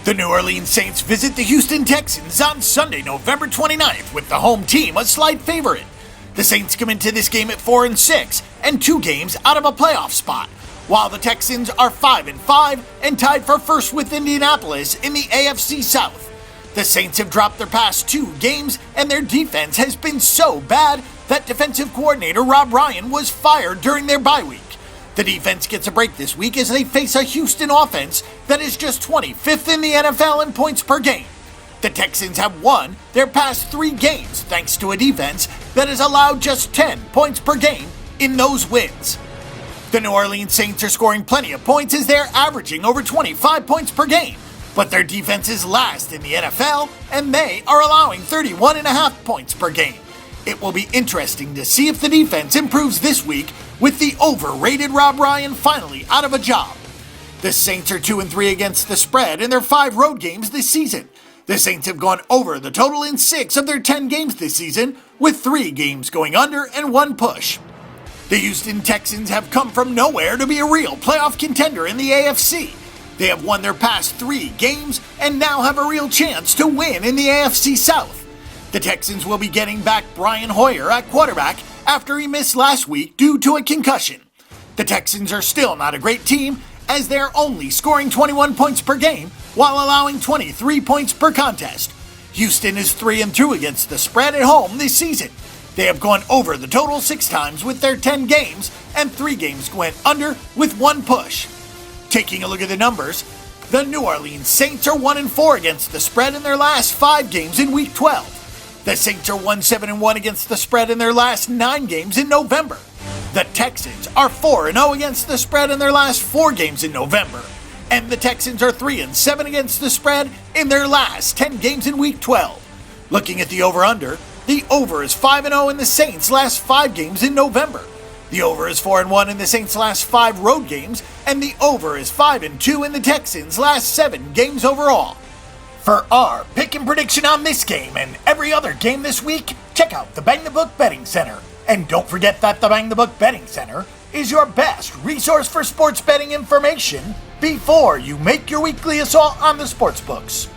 The New Orleans Saints visit the Houston Texans on Sunday, November 29th, with the home team a slight favorite. The Saints come into this game at 4-6 and 2 games out of a playoff spot, while the Texans are 5-5 and tied for first with Indianapolis in the AFC South. The Saints have dropped their past 2 games, and their defense has been so bad that defensive coordinator Rob Ryan was fired during their bye week. The defense gets a break this week as they face a Houston offense that is just 25th in the NFL in points per game. The Texans have won their past 3 games thanks to a defense that has allowed just 10 points per game in those wins. The New Orleans Saints are scoring plenty of points as they're averaging over 25 points per game, but their defense is last in the NFL and they are allowing 31.5 points per game. It will be interesting to see if the defense improves this week with the overrated Rob Ryan finally out of a job. The Saints are 2-3 against the spread in their 5 road games this season. The Saints have gone over the total in 6 of their 10 games this season, with 3 games going under and 1 push. The Houston Texans have come from nowhere to be a real playoff contender in the AFC. They have won their past 3 games and now have a real chance to win in the AFC South. The Texans will be getting back Brian Hoyer at quarterback after he missed last week due to a concussion. The Texans are still not a great team as they're only scoring 21 points per game while allowing 23 points per contest. Houston is 3-2 against the spread at home this season. They have gone over the total 6 times with their 10 games, and 3 games went under with 1 push. Taking a look at the numbers, the New Orleans Saints are 1-4 against the spread in their last 5 games in Week 12. The Saints are 1-7-1 against the spread in their last 9 games in November. The Texans are 4-0 against the spread in their last 4 games in November. And the Texans are 3-7 against the spread in their last 10 games in Week 12. Looking at the over-under, the over is 5-0 in the Saints' last 5 games in November. The over is 4-1 in the Saints' last 5 road games, and the over is 5-2 in the Texans' last 7 games overall. For our pick and prediction on this game and every other game this week, check out the Bang the Book Betting Center. And don't forget that the Bang the Book Betting Center is your best resource for sports betting information before you make your weekly assault on the sports books.